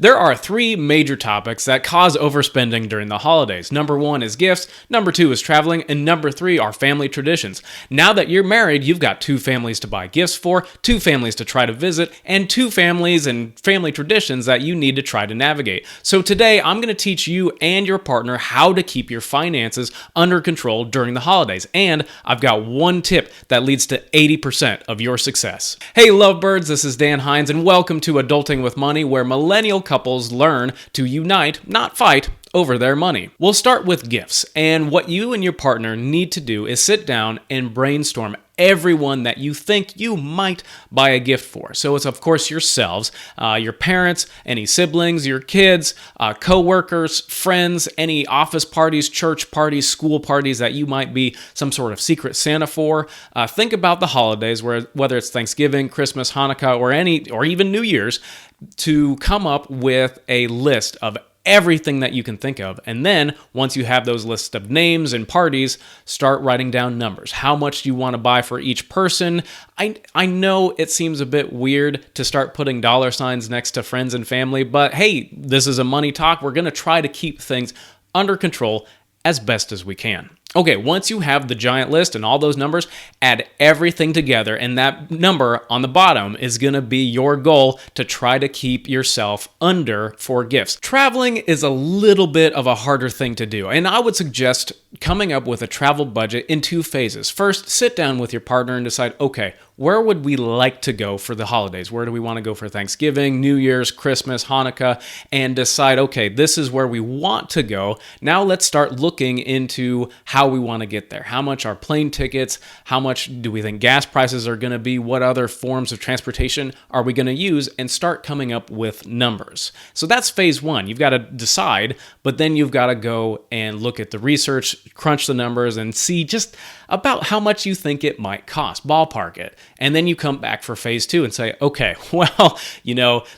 There are three major topics that cause overspending during the holidays. Number one is gifts, number two is traveling, and number three are family traditions. Now that you're married, you've got two families to buy gifts for, two families to try to visit, and two families and family traditions that you need to try to navigate. So today, I'm going to teach you and your partner how to keep your finances under control during the holidays. And I've got one tip that leads to 80% of your success. Hey lovebirds, this is Dan Hines, and welcome to Adulting with Money, where millennial couples learn to unite, not fight, over their money. We'll start with gifts, and what you and your partner need to do is sit down and brainstorm everyone that you think you might buy a gift for. So it's of course yourselves, your parents, any siblings, your kids, co-workers, friends, any office parties, church parties, school parties that you might be some sort of secret Santa for. Think about the holidays, whether it's Thanksgiving, Christmas, Hanukkah, or even New Year's, to come up with a list of everything that you can think of. And then once you have those lists of names and parties, start writing down numbers. How much do you want to buy for each person? I know it seems a bit weird to start putting dollar signs next to friends and family, but hey, this is a money talk. We're going to try to keep things under control as best as we can. Okay, once you have the giant list and all those numbers, add everything together, and that number on the bottom is going to be your goal to try to keep yourself under for gifts. Traveling is a little bit of a harder thing to do, and I would suggest coming up with a travel budget in two phases. First, sit down with your partner and decide, okay, where would we like to go for the holidays? Where do we want to go for Thanksgiving, New Year's, Christmas, Hanukkah? And decide, okay, this is where we want to go. Now let's start looking into how we want to get there. How much are plane tickets? How much do we think gas prices are going to be? What other forms of transportation are we going to use? And start coming up with numbers. So that's phase one. You've got to decide, but then you've got to go and look at the research, crunch the numbers, and see just about how much you think it might cost, ballpark it. And then you come back for phase two and say, okay, well,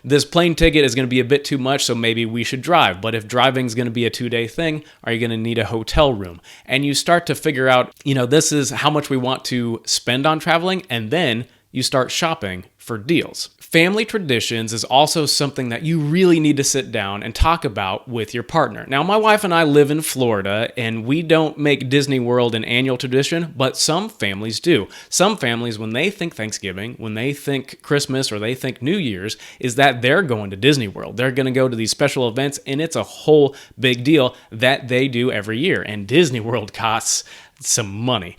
this plane ticket is going to be a bit too much, so maybe we should drive. But if driving is going to be a 2-day thing, are you going to need a hotel room? And you start to figure out, this is how much we want to spend on traveling, and then you start shopping for deals. Family traditions is also something that you really need to sit down and talk about with your partner. Now, my wife and I live in Florida, and we don't make Disney World an annual tradition, but some families do. Some families, when they think Thanksgiving, when they think Christmas, or they think New Year's, is that they're going to Disney World. They're going to go to these special events, and it's a whole big deal that they do every year. And Disney World costs some money.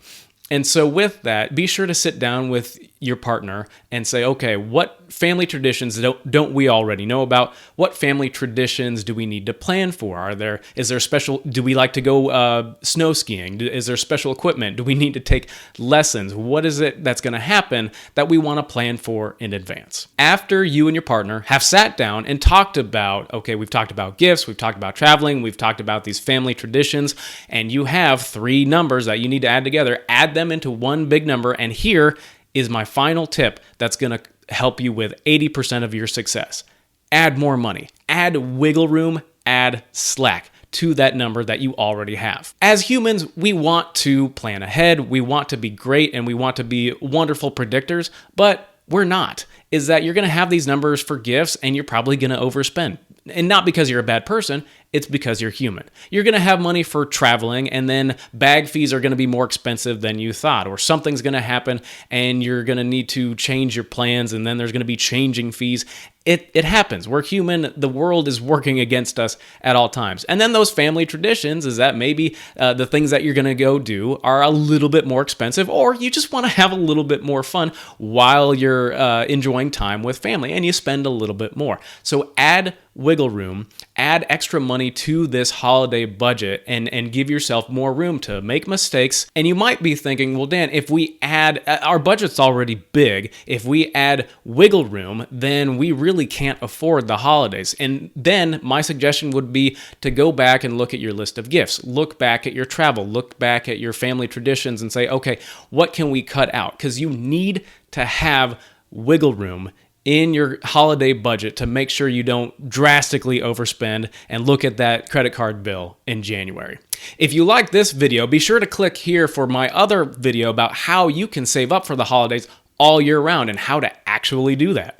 And so with that, be sure to sit down with your partner and say, okay, what family traditions don't we already know about? What family traditions do we need to plan for? Do we like to go snow skiing? Is there special equipment? Do we need to take lessons? What is it that's going to happen that we want to plan for in advance? After you and your partner have sat down and talked about, okay, we've talked about gifts, we've talked about traveling, we've talked about these family traditions, and you have three numbers that you need to add together, add them into one big number, and here is my final tip that's going to help you with 80% of your success. Add more money, add wiggle room, add slack to that number that you already have. As humans, we want to plan ahead, we want to be great, and we want to be wonderful predictors, but we're not. Is that you're going to have these numbers for gifts and you're probably going to overspend. And not because you're a bad person, it's because you're human. You're going to have money for traveling, and then bag fees are going to be more expensive than you thought, or something's going to happen and you're going to need to change your plans, and then there's going to be changing fees. It happens. We're human. The world is working against us at all times. And then those family traditions is that maybe the things that you're going to go do are a little bit more expensive, or you just want to have a little bit more fun while you're enjoying time with family, and you spend a little bit more. So add wiggle room, add extra money to this holiday budget, and give yourself more room to make mistakes. And you might be thinking, well, Dan, if we add, our budget's already big. If we add wiggle room, then we really can't afford the holidays. And then my suggestion would be to go back and look at your list of gifts, look back at your travel, look back at your family traditions and say, okay, what can we cut out? Because you need to have wiggle room in your holiday budget to make sure you don't drastically overspend and look at that credit card bill in January. If you like this video, be sure to click here for my other video about how you can save up for the holidays all year round and how to actually do that.